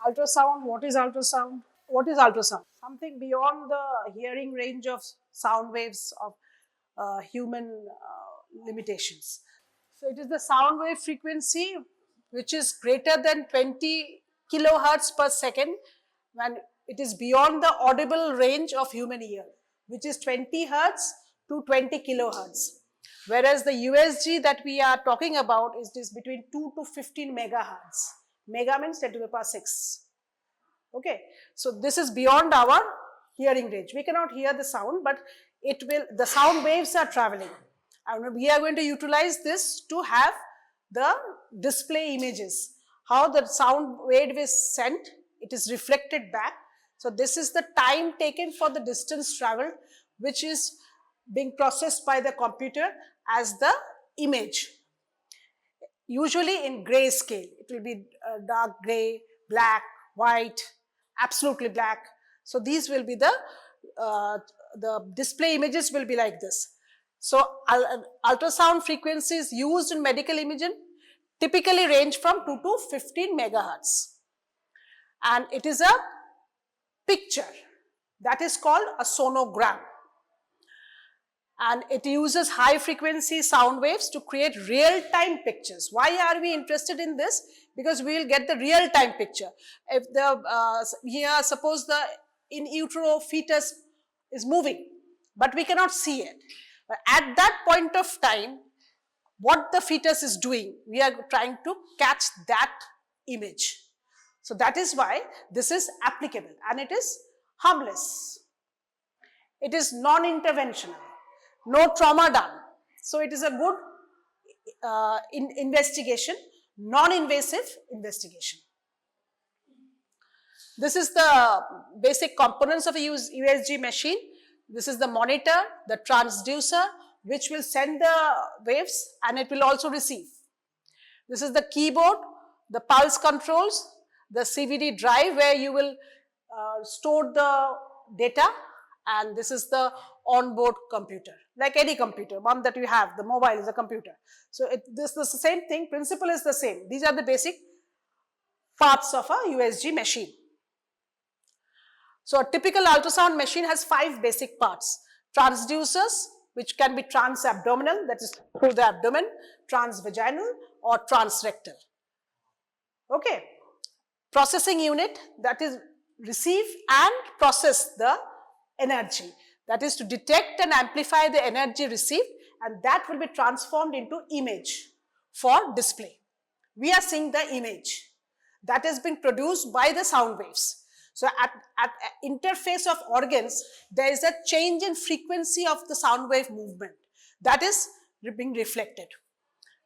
Ultrasound, what is ultrasound? What is ultrasound? Something beyond the hearing range of sound waves of human limitations. So it is the sound wave frequency which is greater than 20 kilohertz per second when it is beyond the audible range of human ear, which is 20 hertz to 20 kilohertz. Whereas the USG that we are talking about is between 2 to 15 megahertz. Mega means 10 to the power 6. Okay, so this is beyond our hearing range. We cannot hear the sound, but the sound waves are traveling. And we are going to utilize this to have the display images. How the sound wave is sent, it is reflected back. So this is the time taken for the distance traveled, which is being processed by the computer as the image. Usually in gray scale, it will be dark gray, black, white, absolutely black. So these will be the display images will be like this. So ultrasound frequencies used in medical imaging typically range from 2 to 15 megahertz. And it is a picture that is called a sonogram. And it uses high frequency sound waves to create real-time pictures. Why are we interested in this? Because we will get the real-time picture. If here suppose the in utero fetus is moving, but we cannot see it. But at that point of time, what the fetus is doing, we are trying to catch that image. So that is why this is applicable and it is harmless. It is non-interventional. No trauma done. So it is a good investigation, non-invasive investigation. This is the basic components of a USG machine. This is the monitor, the transducer, which will send the waves and it will also receive. This is the keyboard, the pulse controls, the CVD drive where you will store the data, and this is the onboard computer, like any computer, one that you have, the mobile is a computer. So this is the same thing, principle is the same. These are the basic parts of a USG machine. So a typical ultrasound machine has 5 basic parts. Transducers, which can be transabdominal, that is through the abdomen, transvaginal or transrectal. Okay. Processing unit, that is receive and process the energy. That is to detect and amplify the energy received, and that will be transformed into image for display. We are seeing the image that has been produced by the sound waves. So at interface of organs, there is a change in frequency of the sound wave movement that is being reflected.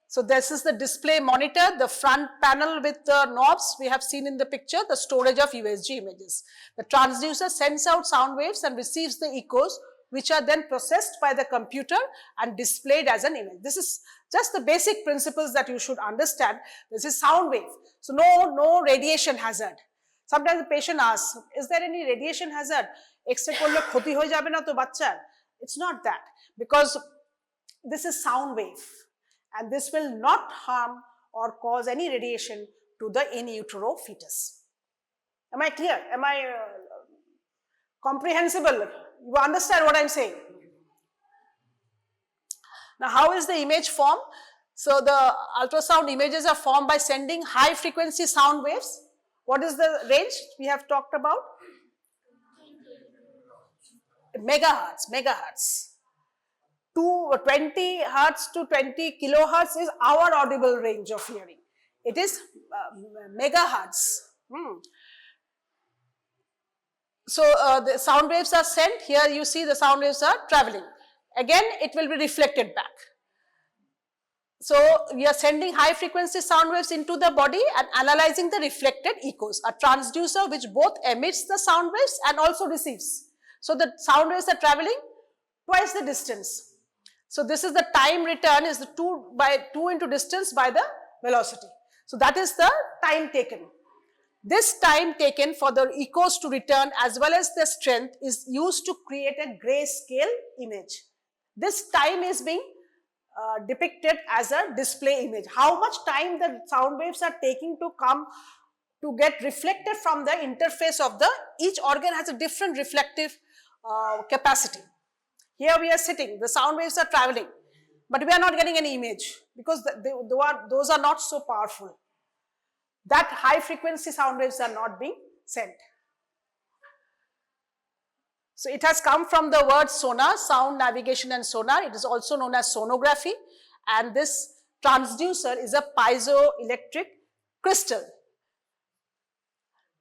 So this is the display monitor, the front panel with the knobs we have seen in the picture, the storage of USG images. The transducer sends out sound waves and receives the echoes, which are then processed by the computer and displayed as an image. This is just the basic principles that you should understand. This is sound wave. So no radiation hazard. Sometimes the patient asks, is there any radiation hazard? X-ray korle khoti hoye jabe na to bachchar? It's not that, because this is sound wave and this will not harm or cause any radiation to the in utero fetus. Am I clear? Am I comprehensible? You understand what I'm saying? Now, how is the image formed? So the ultrasound images are formed by sending high frequency sound waves. What is the range we have talked about? Megahertz. 20 hertz to 20 kilohertz is our audible range of hearing. It is megahertz. So the sound waves are sent. Here you see the sound waves are traveling. Again, it will be reflected back. So we are sending high frequency sound waves into the body and analyzing the reflected echoes. A transducer which both emits the sound waves and also receives. So the sound waves are traveling twice the distance. So this is the time return is the 2 into distance by the velocity. So that is the time taken. This time taken for the echoes to return as well as the strength is used to create a grayscale image. This time is being depicted as a display image. How much time the sound waves are taking to come to get reflected from the interface of each organ has a different reflective capacity. Here we are sitting, the sound waves are traveling, but we are not getting any image because those are not so powerful. That high frequency sound waves are not being sent. So it has come from the word sonar, sound navigation and sonar. It is also known as sonography, and this transducer is a piezoelectric crystal.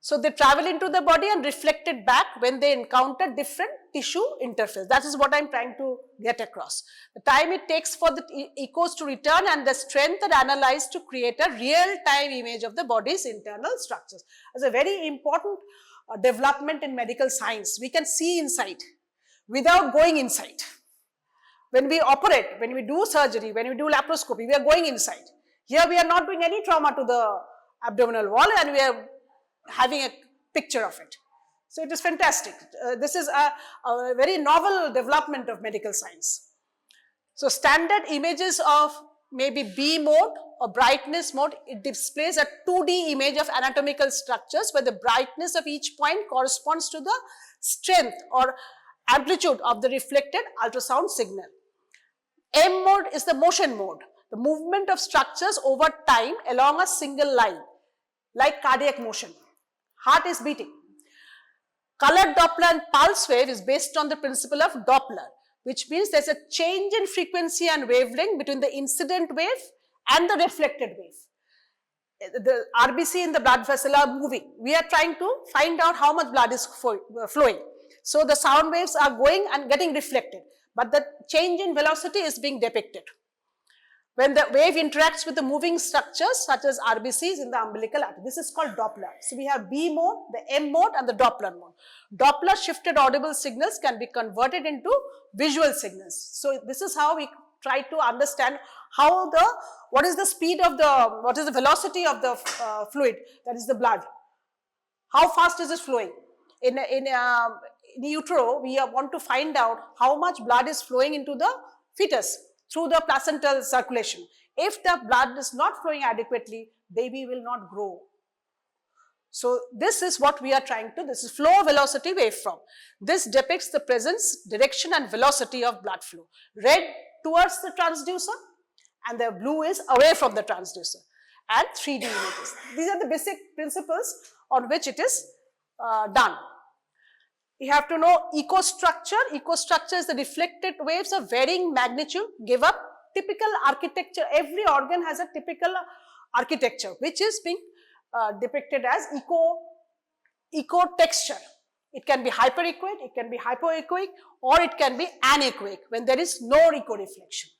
So they travel into the body and reflect it back when they encounter different tissue interface. That is what I am trying to get across. The time it takes for the echoes to return and the strength are analyzed to create a real-time image of the body's internal structures. It's a very important development in medical science. We can see inside without going inside. When we operate, when we do surgery, when we do laparoscopy, we are going inside. Here we are not doing any trauma to the abdominal wall and we are having a picture of it. So it is fantastic. This is a very novel development of medical science. So standard images of maybe B mode or brightness mode, it displays a 2D image of anatomical structures where the brightness of each point corresponds to the strength or amplitude of the reflected ultrasound signal. M mode is the motion mode, the movement of structures over time along a single line, like cardiac motion. Heart is beating. Colored Doppler and pulse wave is based on the principle of Doppler, which means there's a change in frequency and wavelength between the incident wave and the reflected wave. The RBC in the blood vessel are moving. We are trying to find out how much blood is flowing. So the sound waves are going and getting reflected, but the change in velocity is being depicted when the wave interacts with the moving structures such as RBCs in the umbilical artery. This is called Doppler. So we have B mode, the M mode and the Doppler mode. Doppler shifted audible signals can be converted into visual signals. So this is how we try to understand how what is the speed of what is the velocity of the fluid, that is the blood. How fast is it flowing? In utero, we want to find out how much blood is flowing into the fetus through the placental circulation. If the blood is not flowing adequately, baby will not grow. So this is what we are trying to, this is flow velocity waveform. This depicts the presence, direction and velocity of blood flow. Red towards the transducer and the blue is away from the transducer, and 3D images. These are the basic principles on which it is done. You have to know ecostructure. Ecostructure is the reflected waves of varying magnitude give a typical architecture. Every organ has a typical architecture which is being depicted as eco texture. It can be hyperechoic, it can be hypoechoic, or it can be anechoic when there is no echo reflection.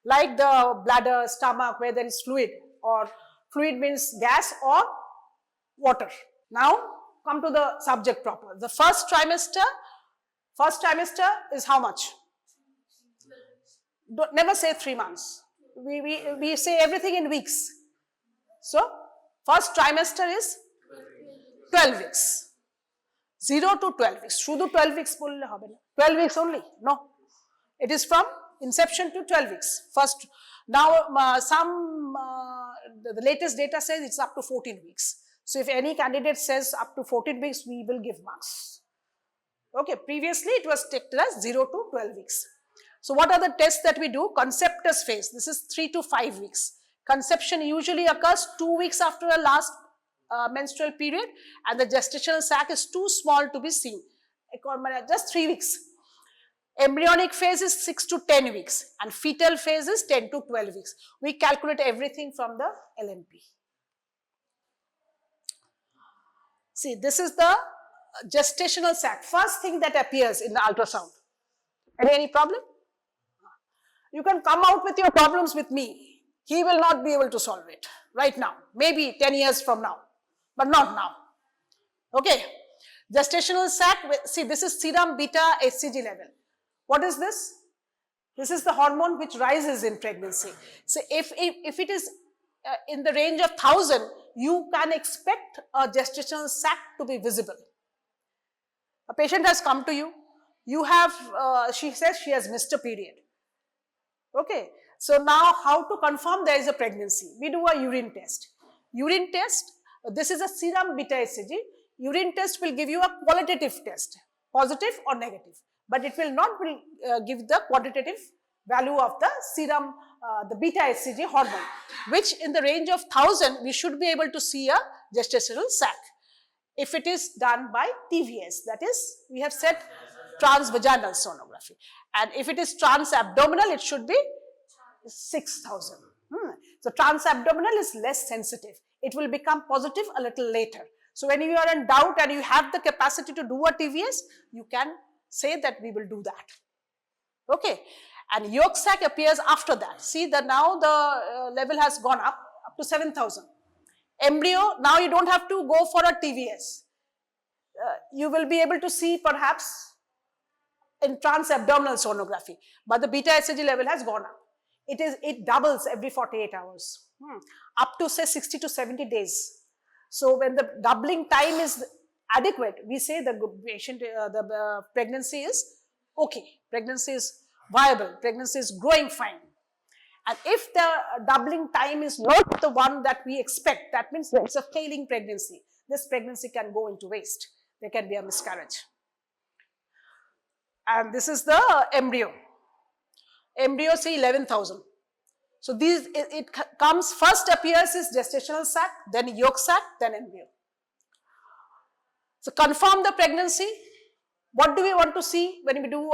Like the bladder, stomach, where there is fluid, or fluid means gas or water. Now come to the subject proper. The first trimester is how much? Never say 3 months. We say everything in weeks. So first trimester is 12 weeks. 0 to 12 weeks. Shudu 12 weeks 12 weeks only. No. It is from inception to 12 weeks. First, now the latest data says it's up to 14 weeks. So if any candidate says up to 14 weeks, we will give marks. Okay, previously it was taken as 0 to 12 weeks. So what are the tests that we do? Conceptus phase, this is 3 to 5 weeks. Conception usually occurs 2 weeks after a last menstrual period, and the gestational sac is too small to be seen. Just 3 weeks. Embryonic phase is 6 to 10 weeks and fetal phase is 10 to 12 weeks. We calculate everything from the LMP. See, this is the gestational sac, first thing that appears in the ultrasound. Any problem? You can come out with your problems with me. He will not be able to solve it right now, maybe 10 years from now, but not now. Okay, gestational sac, see, this is serum beta HCG level. What is this? This is the hormone which rises in pregnancy. So if it is in the range of 1000, you can expect a gestational sac to be visible. A patient has come to you, she says she has missed a period. Okay, so now how to confirm there is a pregnancy? We do a urine test. Urine test, This is a serum beta HCG. Urine test will give you a qualitative test, positive or negative, but it will not give the quantitative value of the serum, the beta HCG hormone, which in the range of 1000 we should be able to see a gestational sac. If it is done by TVS, that is, we have said transvaginal sonography, and if it is transabdominal, it should be 6000. So transabdominal is less sensitive. It will become positive a little later. So when you are in doubt and you have the capacity to do a TVS, you can say that we will do that. Okay, and yolk sac appears after that. See that now the level has gone up to 7000. Embryo, now you don't have to go for a TVS. You will be able to see perhaps in transabdominal sonography, but the beta HCG level has gone up. It doubles every 48 hours, up to say 60 to 70 days. So when the doubling time is adequate, we say the patient, the pregnancy is okay, pregnancy is viable, pregnancy is growing fine. And if the doubling time is not the one that we expect, that means it's a failing pregnancy. This pregnancy can go into waste. There can be a miscarriage. And this is the embryo. Embryo, say 11,000. So these, it comes, first appears is gestational sac, then yolk sac, then embryo. So confirm the pregnancy. What do we want to see when we do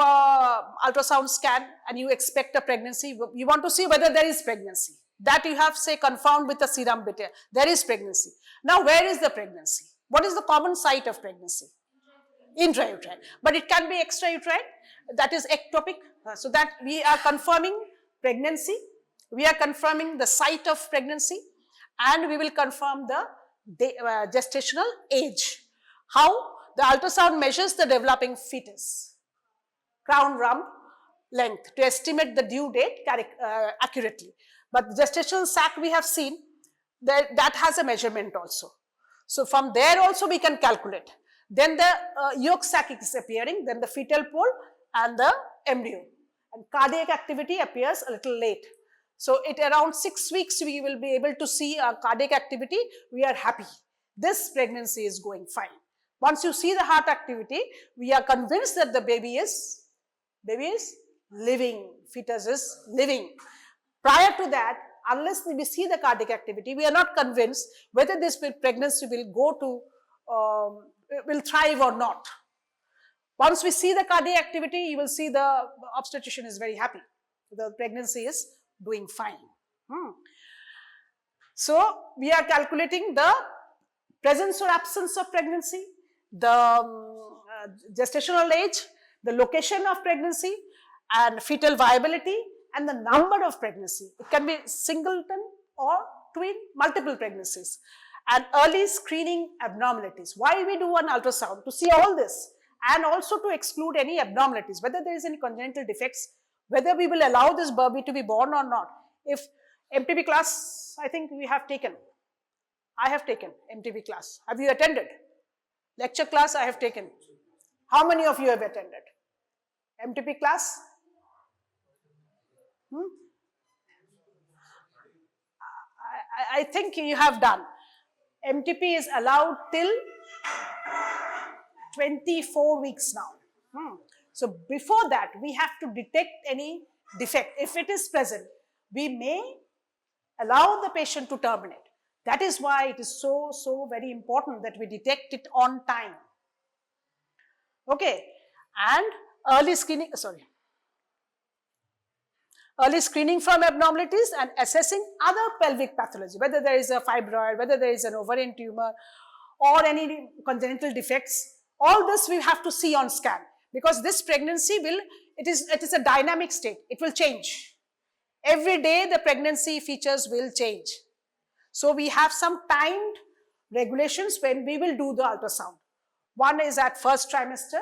ultrasound scan and you expect a pregnancy? You want to see whether there is pregnancy. That you have, say, confirmed with the serum beta. There is pregnancy. Now, where is the pregnancy? What is the common site of pregnancy? Intrauterine. But it can be extrauterine. That is ectopic. So that we are confirming pregnancy. We are confirming the site of pregnancy. And we will confirm the gestational age. How? The ultrasound measures the developing fetus, crown rump length, to estimate the due date accurately. But the gestational sac we have seen, that has a measurement also. So from there also we can calculate. Then the yolk sac is appearing, then the fetal pole and the embryo. And cardiac activity appears a little late. So at around 6 weeks we will be able to see our cardiac activity. We are happy. This pregnancy is going fine. Once you see the heart activity, we are convinced that the baby is living, fetus is living. Prior to that, unless we see the cardiac activity, we are not convinced whether this pregnancy will go to, will thrive or not. Once we see the cardiac activity, you will see the obstetrician is very happy. The pregnancy is doing fine. So we are calculating the presence or absence of pregnancy, the gestational age, the location of pregnancy, and fetal viability, and the number of pregnancy. It can be singleton or twin, multiple pregnancies, and early screening abnormalities. Why we do an ultrasound? To see all this, and also to exclude any abnormalities, whether there is any congenital defects, whether we will allow this baby to be born or not. If MTB class, I think we have taken. I have taken MTB class. Have you attended? Lecture class I have taken. How many of you have attended? MTP class? I think you have done. MTP is allowed till 24 weeks now. So before that, we have to detect any defect. If it is present, we may allow the patient to terminate. That is why it is so very important that we detect it on time. Okay, and early screening, early screening from abnormalities and assessing other pelvic pathology, whether there is a fibroid, whether there is an ovarian tumor or any congenital defects. All this we have to see on scan, because this pregnancy it is a dynamic state. It will change. Every day the pregnancy features will change. So we have some timed regulations when we will do the ultrasound. One is at first trimester,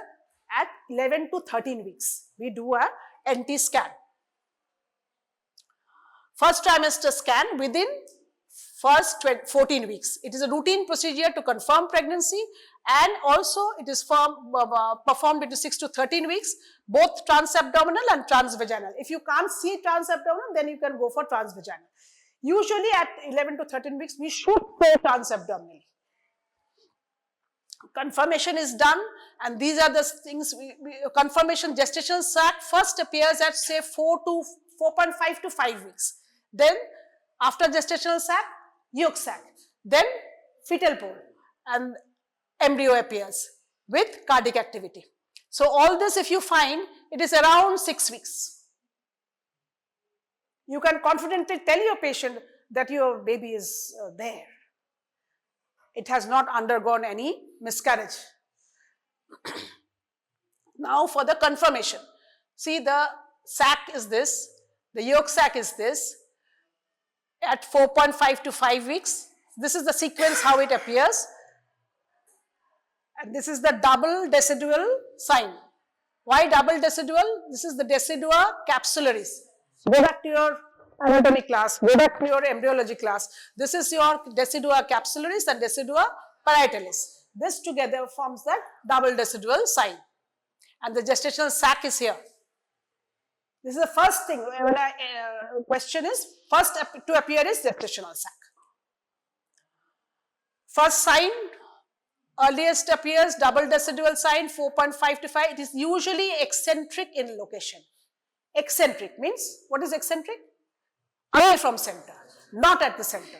at 11 to 13 weeks. We do a NT scan. First trimester scan within first 14 weeks. It is a routine procedure to confirm pregnancy, and also it is performed between 6 to 13 weeks, both transabdominal and transvaginal. If you can't see transabdominal, then you can go for transvaginal. Usually at 11 to 13 weeks, we should go transabdominally. Conformation is done, and these are the things. Conformation, gestational sac first appears at say 4.5 to 5 weeks. Then after gestational sac, yolk sac. Then fetal pole, and embryo appears with cardiac activity. So all this, if you find, it is around 6 weeks. You can confidently tell your patient that your baby is there. It has not undergone any miscarriage. Now for the confirmation. See, the sac is this, the yolk sac is this, at 4.5 to 5 weeks. This is the sequence how it appears. And this is the double decidual sign. Why double decidual? This is the decidua capsularis. Go back to your anatomy class, go back to your embryology class. This is your decidua capsularis and decidua parietalis. This together forms that double decidual sign. And the gestational sac is here. This is the first thing. When question is, first to appear is gestational sac. First sign, earliest appears double decidual sign, 4.5 to 5. It is usually eccentric in location. Eccentric means, what is eccentric? Away from center, not at the center.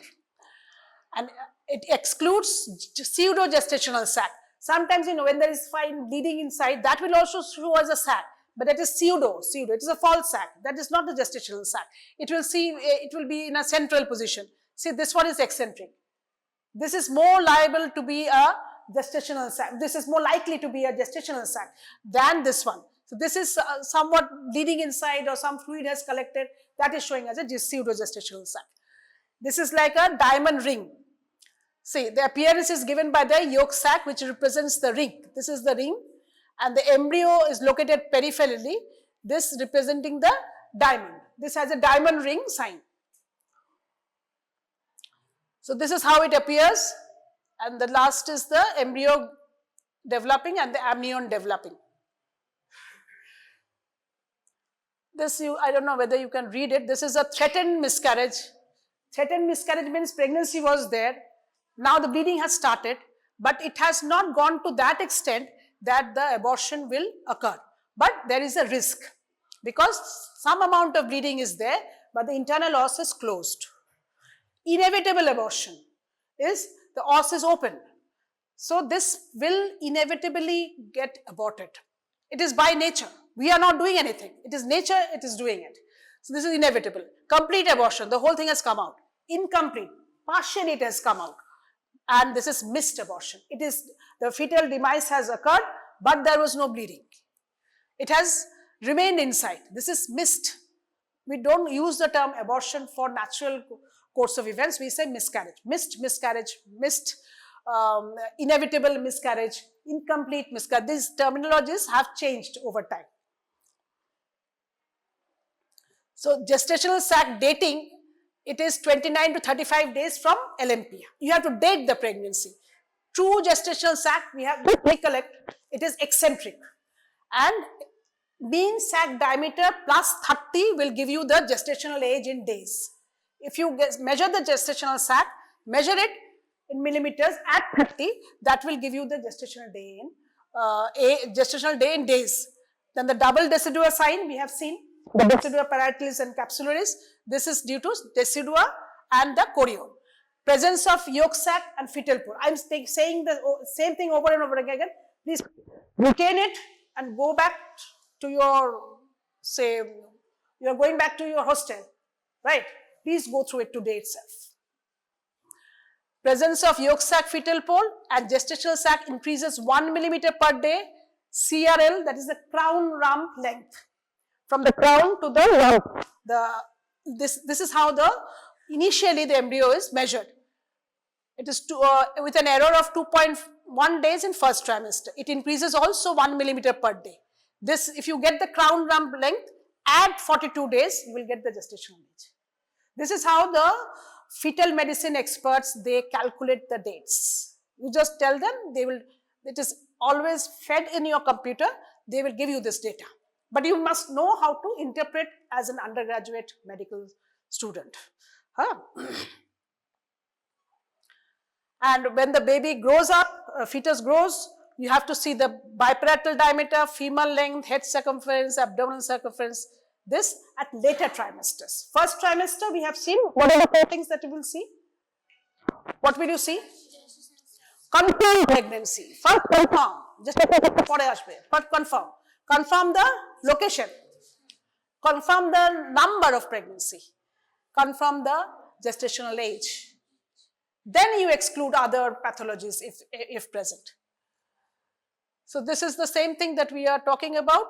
And it excludes pseudo-gestational sac. Sometimes, when there is fine bleeding inside, that will also show as a sac. But that is pseudo, it is a false sac. That is not the gestational sac. It will be in a central position. See, this one is eccentric. This is more liable to be a gestational sac. This is more likely to be a gestational sac than this one. So this is somewhat bleeding inside, or some fluid has collected, that is showing as a pseudo-gestational sac. This is like a diamond ring. See, the appearance is given by the yolk sac, which represents the ring. This is the ring, and the embryo is located peripherally, this representing the diamond. This has a diamond ring sign. So this is how it appears, and the last is the embryo developing and the amnion developing. This I don't know whether you can read it. This is a threatened miscarriage. Threatened miscarriage means pregnancy was there. Now the bleeding has started, but it has not gone to that extent that the abortion will occur. But there is a risk because some amount of bleeding is there, but the internal os is closed. Inevitable abortion is the os is open. So this will inevitably get aborted. It is by nature. We are not doing anything. It is nature, it is doing it. So this is inevitable. Complete abortion, the whole thing has come out. Incomplete, partially it has come out. And this is missed abortion. It is, the fetal demise has occurred, but there was no bleeding. It has remained inside. This is missed. We don't use the term abortion for natural course of events. We say miscarriage. Missed miscarriage, missed inevitable miscarriage, incomplete miscarriage. These terminologies have changed over time. So gestational sac dating, it is 29 to 35 days from LMP. You have to date the pregnancy. True gestational sac, we have to recollect, it is eccentric. And mean sac diameter plus 30 will give you the gestational age in days. If you measure the gestational sac, measure it in millimeters at 30, that will give you the gestational day in days. Then the double decidua sign we have seen, the decidua parietalis and capsularis. This is due to decidua and the chorion. Presence of yolk sac and fetal pole. I am saying the same thing over and over again. Please retain it and go back to your, say, you are going back to your hostel, right? Please go through it today itself. Presence of yolk sac, fetal pole and gestational sac increases 1 millimeter per day. CRL, that is the crown rump length. From the crown to the rump. This is how initially the embryo is measured. It is with an error of 2.1 days in first trimester. It increases also 1 millimeter per day. This, if you get the crown rump length, add 42 days, you will get the gestational age. This is how the fetal medicine experts, they calculate the dates. You just tell them, it is always fed in your computer, they will give you this data. But you must know how to interpret as an undergraduate medical student. And when the baby grows up, fetus grows, you have to see the biparietal diameter, femur length, head circumference, abdominal circumference. This at later trimesters. First trimester, we have seen. What are the four things that you will see? What will you see? Confirm pregnancy. First confirm. Just first confirm. Confirm the location. Confirm the number of pregnancy. Confirm the gestational age. Then you exclude other pathologies if present. So this is the same thing that we are talking about,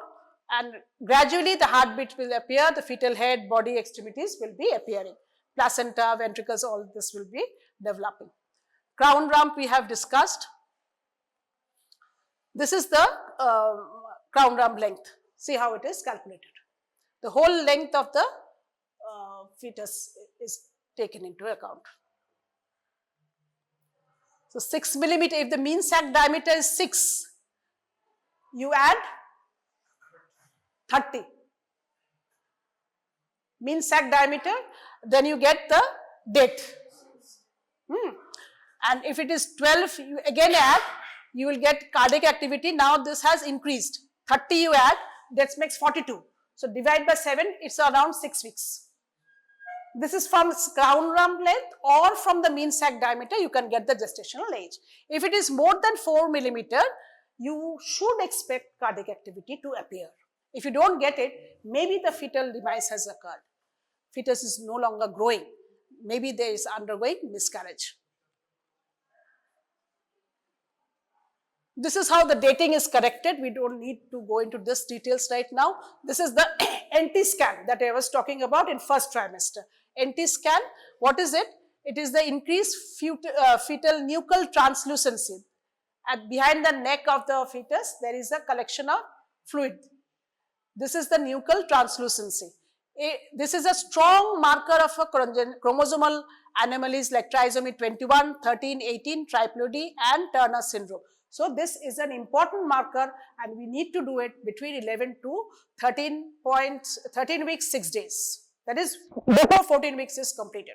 and gradually the heartbeat will appear, the fetal head, body, extremities will be appearing. Placenta, ventricles, all this will be developing. Crown rump we have discussed. This is the crown rump length. See how it is calculated. The whole length of the fetus is taken into account. So 6 millimeter, if the mean sac diameter is 6, you add 30. Mean sac diameter, then you get the date. And if it is 12, you again add, you will get cardiac activity. Now this has increased. 30 you add, that makes 42. So divide by 7, it's around 6 weeks. This is from crown rump length or from the mean sac diameter, you can get the gestational age. If it is more than 4 millimeter, you should expect cardiac activity to appear. If you don't get it, maybe the fetal demise has occurred. Fetus is no longer growing. Maybe there is undergoing miscarriage. This is how the dating is corrected. We don't need to go into this details right now. This is the NT scan that I was talking about in first trimester. NT scan, what is it? It is the increased fetal nuchal translucency. Behind the neck of the fetus, there is a collection of fluid. This is the nuchal translucency. This is a strong marker of a chromosomal anomalies like trisomy 21, 13, 18, triploidy and Turner syndrome. So this is an important marker and we need to do it between 11 to 13 weeks, 6 days. That is before 14 weeks is completed.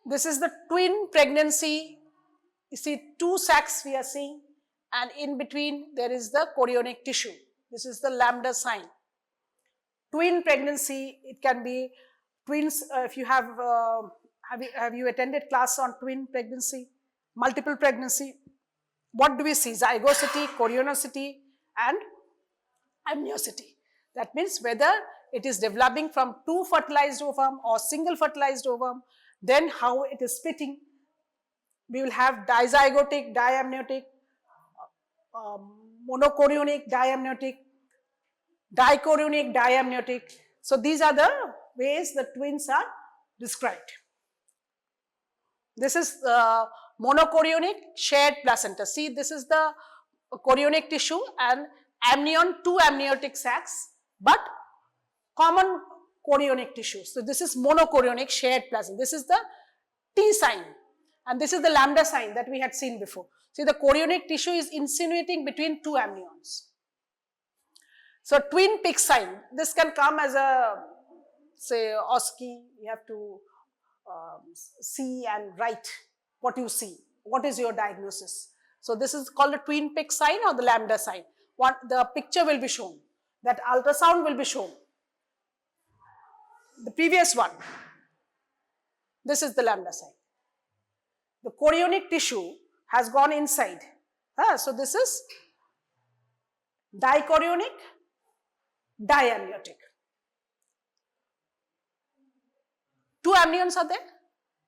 This is the twin pregnancy. You see 2 sacs we are seeing, and in between there is the chorionic tissue. This is the lambda sign. Twin pregnancy, it can be twins. If you have you attended class on twin pregnancy? Multiple pregnancy, what do we see? Zygosity, chorionicity and amniosity. That means whether it is developing from 2 fertilized ovum or single fertilized ovum, then how it is splitting. We will have dizygotic, diamniotic, monochorionic, diamniotic, dichorionic, diamniotic. So these are the ways the twins are described. This is monochorionic shared placenta. See, this is the chorionic tissue and amnion, 2 amniotic sacs, but common chorionic tissue. So this is monochorionic shared placenta. This is the T sign and this is the lambda sign that we had seen before. See, the chorionic tissue is insinuating between 2 amnions. So twin peak sign, this can come as a, say, OSCE. You have to see and write what you see, what is your diagnosis. So this is called the twin peak sign or the lambda sign. The picture will be shown, that ultrasound will be shown. The previous one, this is the lambda sign. The chorionic tissue has gone inside. So this is dichorionic, diamniotic. 2 amnions are there.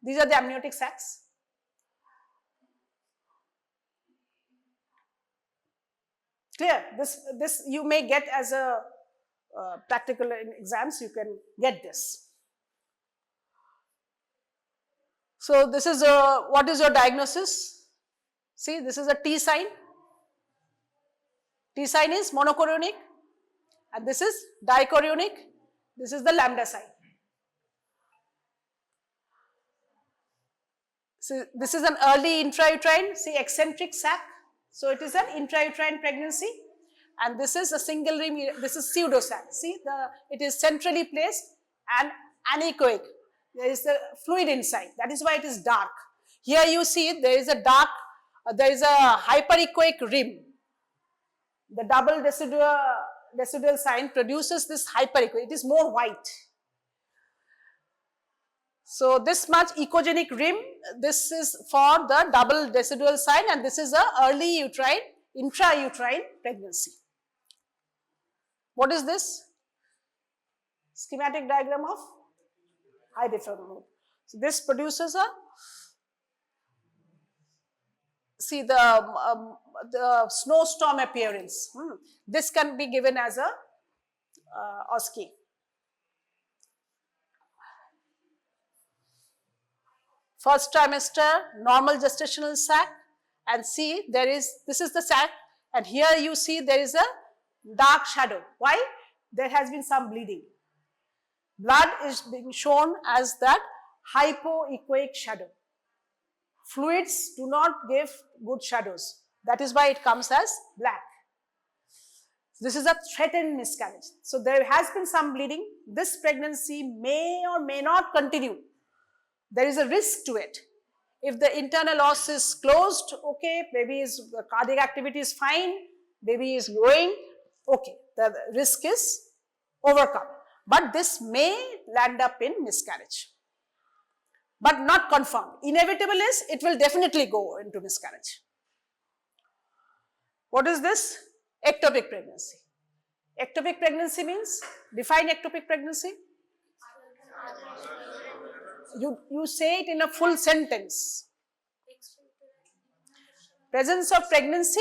These are the amniotic sacs. Clear? This you may get as a practical in exams, you can get this. So this is what is your diagnosis? See, this is a T sign. T sign is monochorionic and this is dichorionic. This is the lambda sign. So this is an early intrauterine, see, eccentric sac. So it is an intrauterine pregnancy, and this is a single ring. This is pseudo sac. See, it is centrally placed and anechoic. there is the fluid inside. That is why it is dark. Here you see there is a dark, there is a hyperechoic rim. The double decidual sign produces this hyperechoic. It is more white. So this much echogenic rim, this is for the double decidual sign, and this is a early uterine, intrauterine pregnancy. What is this? Schematic diagram of high differential mode. So this produces a, see the snowstorm appearance. This can be given as a OSCE. First trimester, normal gestational sac, and see there is, this is the sac, and here you see there is a dark shadow. Why? There has been some bleeding. Blood is being shown as that hypoechoic shadow. Fluids do not give good shadows. That is why it comes as black. This is a threatened miscarriage. So there has been some bleeding. This pregnancy may or may not continue. There is a risk to it. If the internal os is closed, okay, baby's cardiac activity is fine, baby is growing, okay, the risk is overcome. But this may land up in miscarriage, but not confirmed. Inevitable is it will definitely go into miscarriage. What is this? Ectopic pregnancy. Ectopic pregnancy means, define ectopic pregnancy. You say it in a full sentence. Presence of pregnancy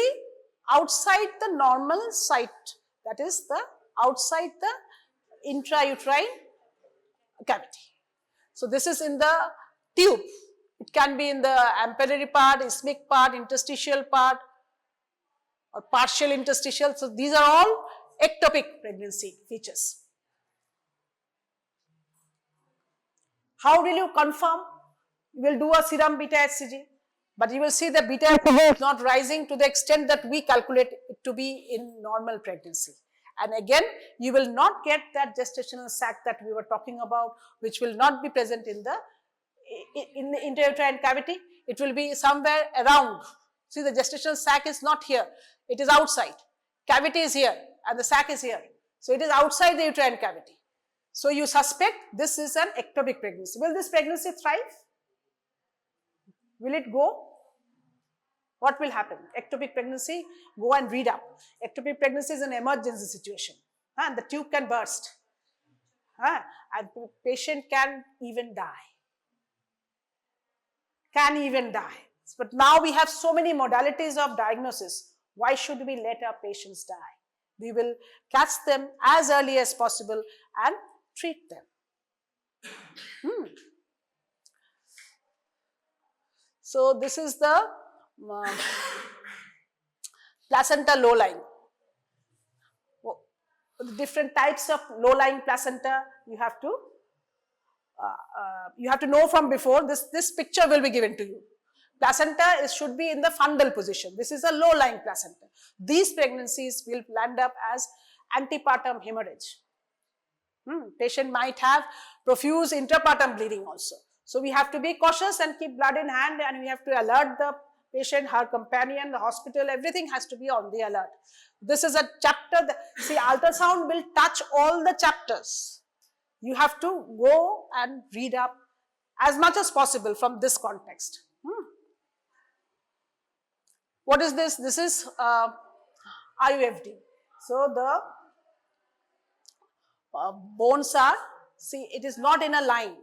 outside the normal site, that is the outside the intrauterine cavity. So this is in the tube. It can be in the ampullary part, isthmic part, interstitial part, or partial interstitial. So these are all ectopic pregnancy features. How will you confirm? You will do a serum beta HCG, but you will see the beta HCG is not rising to the extent that we calculate it to be in normal pregnancy. And again, you will not get that gestational sac that we were talking about, which will not be present in the intrauterine cavity. It will be somewhere around. See, the gestational sac is not here. It is outside. Cavity is here and the sac is here. So it is outside the uterine cavity. So you suspect this is an ectopic pregnancy. Will this pregnancy thrive? Will it go? What will happen? Ectopic pregnancy, go and read up. Ectopic pregnancy is an emergency situation. And the tube can burst. And patient can even die. Can even die. But now we have so many modalities of diagnosis. Why should we let our patients die? We will catch them as early as possible and treat them. So this is the placenta low-lying. The different types of low-lying placenta you have to know from before. This picture will be given to you. Placenta should be in the fundal position. This is a low-lying placenta. These pregnancies will land up as antepartum hemorrhage. Patient might have profuse intrapartum bleeding also. So we have to be cautious and keep blood in hand, and we have to alert the patient, her companion, the hospital, everything has to be on the alert. This is a chapter, see, ultrasound will touch all the chapters. You have to go and read up as much as possible from this context. What is this? This is IUFD. So the bones are, see, it is not in a line.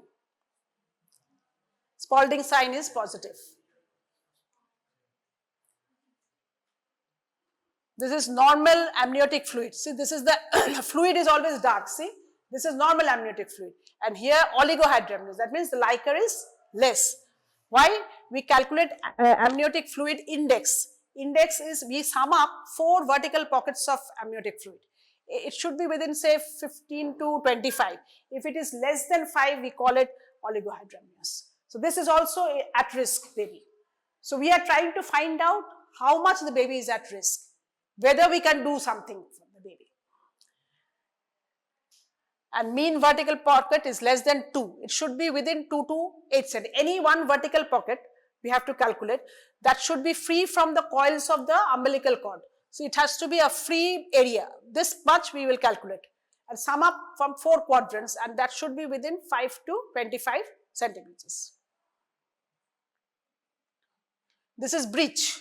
Spalding sign is positive. This is normal amniotic fluid. See, this is the fluid is always dark. See, this is normal amniotic fluid. And here oligohydramnios. That means the Leica is less. Why? We calculate amniotic fluid index. Index is we sum up 4 vertical pockets of amniotic fluid. It should be within, say, 15 to 25. If it is less than 5, we call it oligohydramnios. So this is also at risk baby. So we are trying to find out how much the baby is at risk, whether we can do something for the baby. and mean vertical pocket is less than 2. It should be within 2 to 8 cm. Any one vertical pocket we have to calculate that should be free from the coils of the umbilical cord. So it has to be a free area. This much we will calculate and sum up from 4 quadrants, and that should be within 5 to 25 centimeters. This is breech.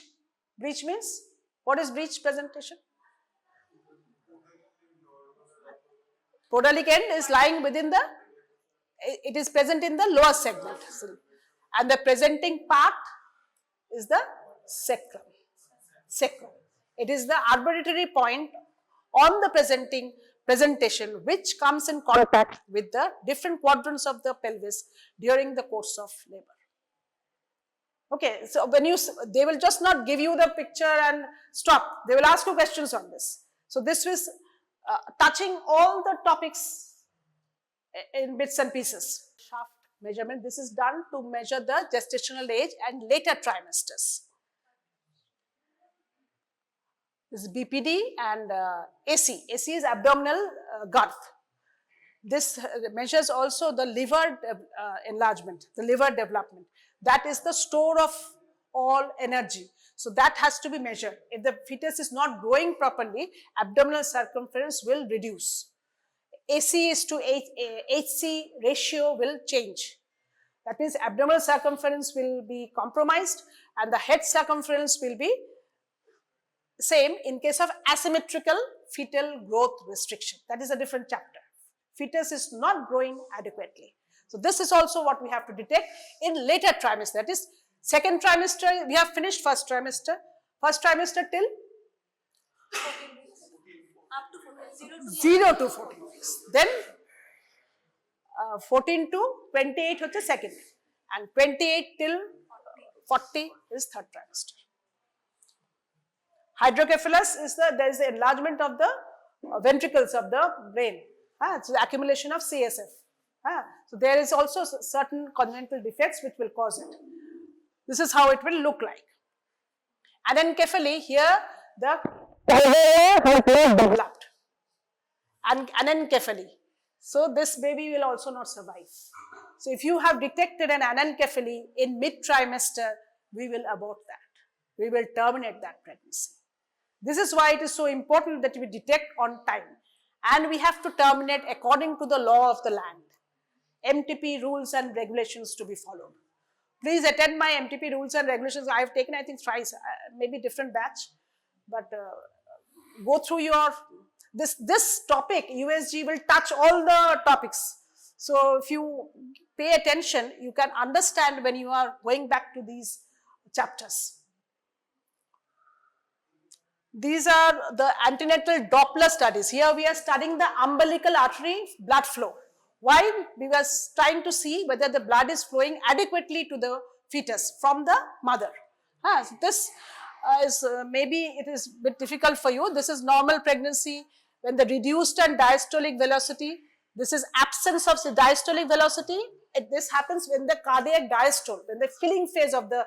Breech means, what is breech presentation? Podalic end is lying within the, it is present in the lower segment, and the presenting part is the sacrum. Sacrum. It is the arbitrary point on the presentation which comes in contact with the different quadrants of the pelvis during the course of labor. Okay, so when you, they will just not give you the picture and stop. They will ask you questions on this. So this was touching all the topics in bits and pieces. Shaft measurement, this is done to measure the gestational age and later trimesters. This is BPD and AC. AC is abdominal girth. This measures also the liver enlargement, the liver development. That is the store of all energy. So that has to be measured. If the fetus is not growing properly, abdominal circumference will reduce. AC is to HC ratio will change. That means abdominal circumference will be compromised and the head circumference will be same in case of asymmetrical fetal growth restriction. That is a different chapter. Fetus is not growing adequately. So this is also what we have to detect in later trimester. That is second trimester, we have finished first trimester. First trimester till 0 to 14 weeks. Then 14 to 28 is the second, and 28 till 40 is third trimester. Hydrocephalus is there is the enlargement of the ventricles of the brain. It's the accumulation of CSF. So there is also certain congenital defects which will cause it. This is how it will look like. Anencephaly, here the has developed. And anencephaly. So this baby will also not survive. So if you have detected an anencephaly in mid-trimester, we will abort that. We will terminate that pregnancy. This is why it is so important that we detect on time. And we have to terminate according to the law of the land. MTP rules and regulations to be followed. Please attend my MTP rules and regulations. I have taken, I think, thrice, maybe different batch. But go through your, this topic, USG will touch all the topics. So if you pay attention, you can understand when you are going back to these chapters. These are the antenatal Doppler studies. Here we are studying the umbilical artery blood flow. Why? We were trying to see whether the blood is flowing adequately to the fetus from the mother. So this is maybe it is a bit difficult for you. This is normal pregnancy when the reduced and diastolic velocity. This is absence of diastolic velocity. This happens when the cardiac diastole, when the filling phase of the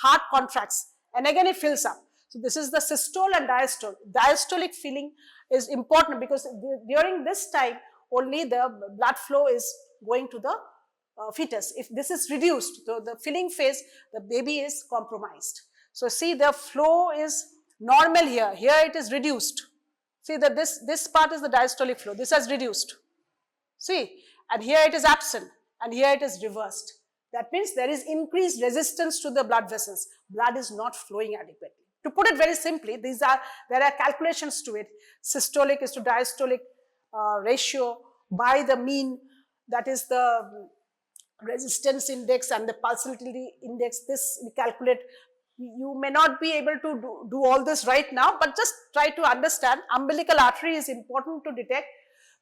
heart contracts, and again it fills up. So this is the systole and diastole. Diastolic filling is important because during this time only the blood flow is going to the fetus. If this is reduced, so the filling phase, the baby is compromised. So see, the flow is normal here. Here it is reduced. See that this part is the diastolic flow. This has reduced. See, and here it is absent, and here it is reversed. That means there is increased resistance to the blood vessels. Blood is not flowing adequately. To put it very simply, there are calculations to it. Systolic is to diastolic ratio by the mean, that is the resistance index and the pulsatility index. This we calculate. You may not be able to do all this right now, but just try to understand umbilical artery is important to detect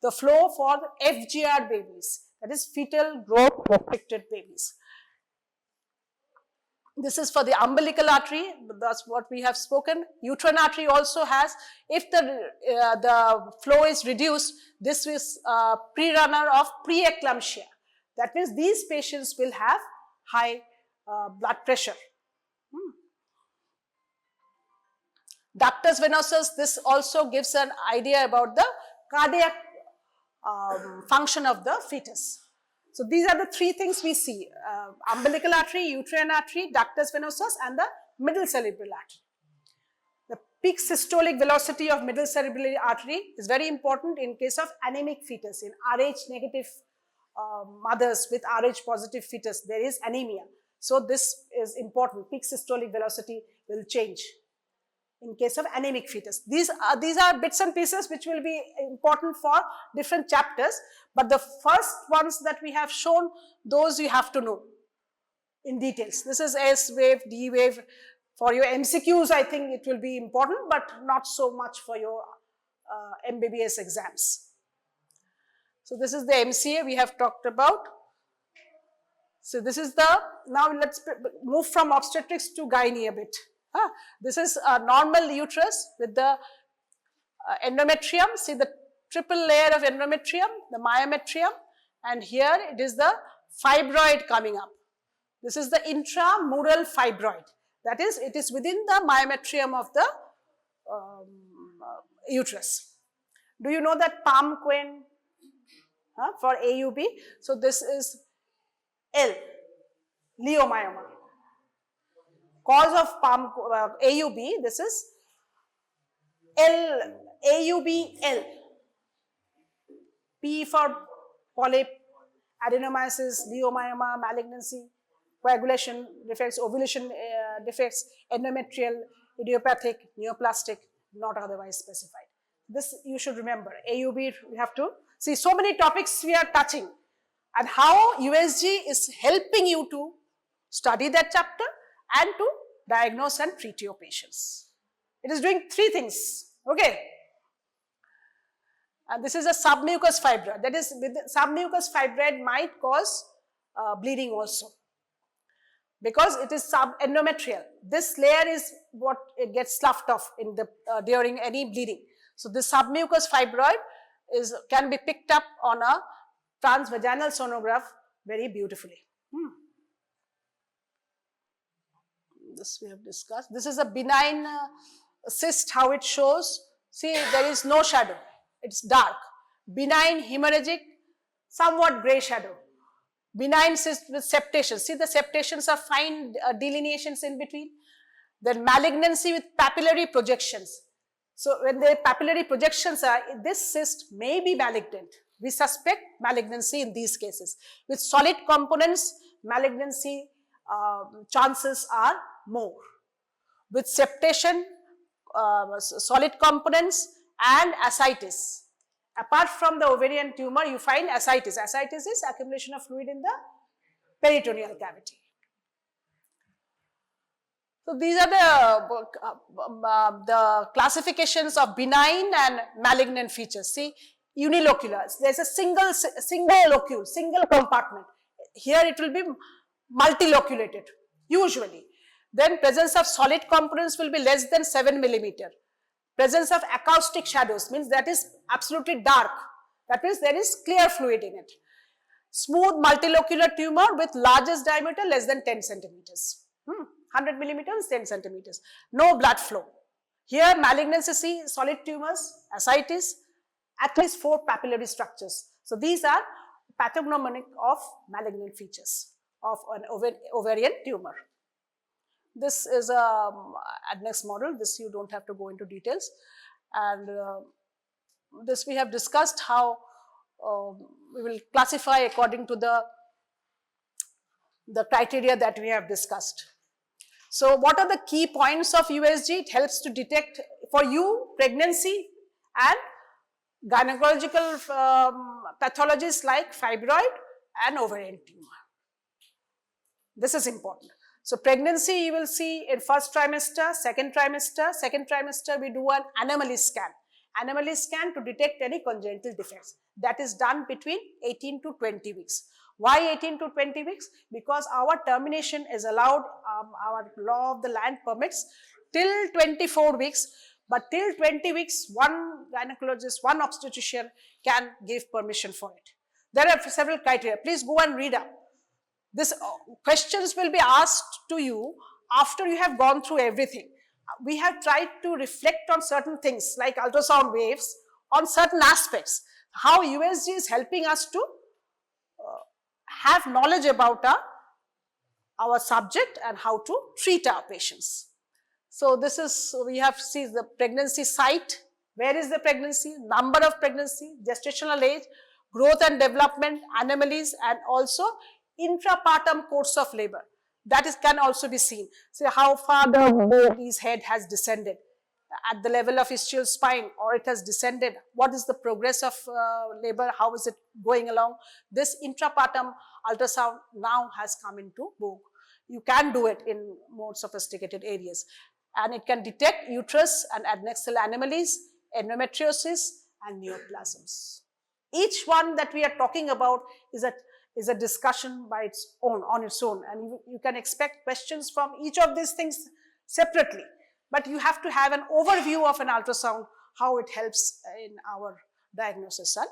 the flow for FGR babies, that is fetal growth restricted babies. This is for the umbilical artery, that's what we have spoken. Uterine artery also has, if the flow is reduced, this is a pre-runner of preeclampsia. That means these patients will have high blood pressure. Ductus venosus, this also gives an idea about the cardiac function of the fetus. So these are the three things we see: umbilical artery, uterine artery, ductus venosus, and the middle cerebral artery. The peak systolic velocity of middle cerebral artery is very important in case of anemic fetus. In Rh negative mothers with Rh positive fetus, there is anemia. So this is important. Peak systolic velocity will change in case of anemic fetus. These are bits and pieces which will be important for different chapters, but the first ones that we have shown, those you have to know in details. This is S wave, D wave. For your MCQs, I think it will be important, but not so much for your MBBS exams. So this is the MCA we have talked about. So this is the, now let's move from obstetrics to gynae a bit. This is a normal uterus with the endometrium. See the triple layer of endometrium, the myometrium, and here it is the fibroid coming up. This is the intramural fibroid. That is, it is within the myometrium of the uterus. Do you know that palm queen for AUB? So this is L, leiomyoma. Cause of palm AUB, this is L, AUBL. P for polyp, adenomyosis, leiomyoma, malignancy, coagulation defects, ovulation defects, endometrial, idiopathic, neoplastic, not otherwise specified. This you should remember. AUB, we have to see so many topics we are touching, and how USG is helping you to study that chapter and to diagnose and treat your patients. It is doing three things, okay? And this is a submucous fibroid. That is, with submucous fibroid might cause bleeding also, because it is subendometrial. This layer is what it gets sloughed off in the during any bleeding. So this submucous fibroid can be picked up on a transvaginal sonograph very beautifully. This we have discussed. This is a benign cyst, how it shows. See, there is no shadow. It's dark. Benign hemorrhagic, somewhat gray shadow. Benign cyst with septations. See, the septations are fine delineations in between. Then malignancy with papillary projections. So when the papillary projections are, this cyst may be malignant. We suspect malignancy in these cases. With solid components, malignancy chances are more. With septation, solid components, and ascites. Apart from the ovarian tumor, you find ascites. Ascites is accumulation of fluid in the peritoneal cavity. So these are the classifications of benign and malignant features. See, unilocular. There is a single locule, single compartment. Here it will be multiloculated, usually. Then presence of solid components will be less than 7 millimeter. Presence of acoustic shadows means that is absolutely dark. That means there is clear fluid in it. Smooth multilocular tumor with largest diameter less than 10 centimeters. 100 millimeters, 10 centimeters. No blood flow. Here malignancy, see solid tumors, ascites, at least 4 papillary structures. So these are pathognomonic of malignant features of an ovarian tumor. This is a adnex model. This you don't have to go into details. And this we have discussed how we will classify according to the criteria that we have discussed. So what are the key points of USG? It helps to detect for you pregnancy and gynecological pathologies like fibroid and ovarian tumor. This is important. So pregnancy you will see in first trimester, second trimester we do an anomaly scan. Anomaly scan to detect any congenital defects. That is done between 18 to 20 weeks. Why 18 to 20 weeks? Because our termination is allowed, our law of the land permits till 24 weeks, but till 20 weeks one gynecologist, one obstetrician can give permission for it. There are several criteria. Please go and read up. This questions will be asked to you after you have gone through everything. We have tried to reflect on certain things like ultrasound waves on certain aspects. how USG is helping us to have knowledge about our subject and how to treat our patients. So this is, we have seen the pregnancy site, where is the pregnancy, number of pregnancy, gestational age, growth and development, anomalies, and also intrapartum course of labor. That is can also be seen. So how far the baby's head has descended at the level of ischial spine, or it has descended, what is the progress of labor, how is it going along. This intrapartum ultrasound now has come into vogue. You can do it in more sophisticated areas, and it can detect uterus and adnexal anomalies, endometriosis, and neoplasms. Each one that we are talking about is a discussion by its own, on its own, and you can expect questions from each of these things separately. But you have to have an overview of an ultrasound, how it helps in our diagnosis. Huh?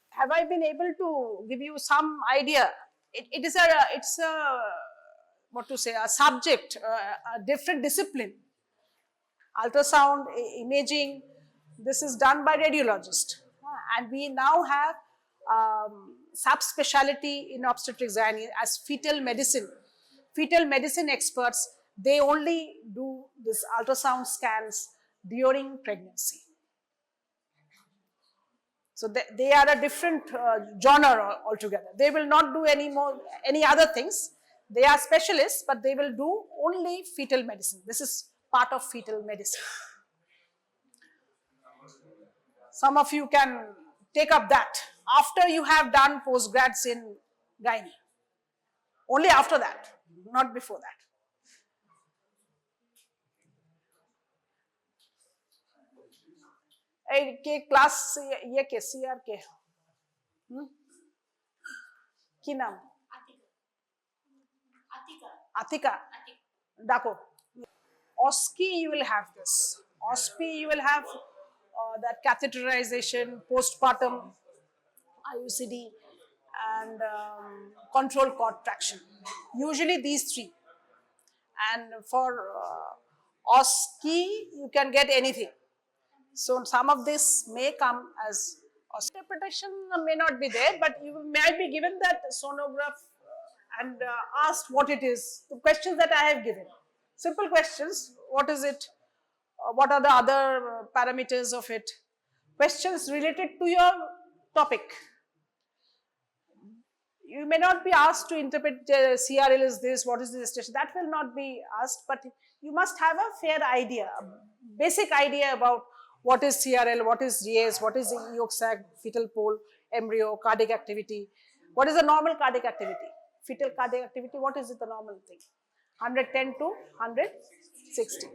Have I been able to give you some idea? It's a what to say, a subject, a different discipline. Ultrasound, imaging, this is done by radiologists. And we now have subspecialty in obstetrics as fetal medicine. Fetal medicine experts, they only do this ultrasound scans during pregnancy. So they are a different genre altogether. They will not do any other things. They are specialists, but they will do only fetal medicine. This is part of fetal medicine. Some of you can take up that after you have done postgrads in gynae. Only after that, not before that. के class ये के CR के की नाम Atika Dako OSCE you will have this OSCE you will have that catheterization, postpartum IUCD, and control cord traction, usually these three. And for OSCE you can get anything. So some of this may come as interpretation may not be there, but you might be given that sonograph and asked what it is. The questions that I have given, simple questions. What is it? What are the other parameters of it? Questions related to your topic. You may not be asked to interpret CRL is this, what is the gestation, that will not be asked, but you must have a fair idea, a basic idea about what is CRL, what is GAS, what is the yolk sac, fetal pole, embryo, cardiac activity, what is the normal cardiac activity, fetal cardiac activity, what is it the normal thing, 110 to 160.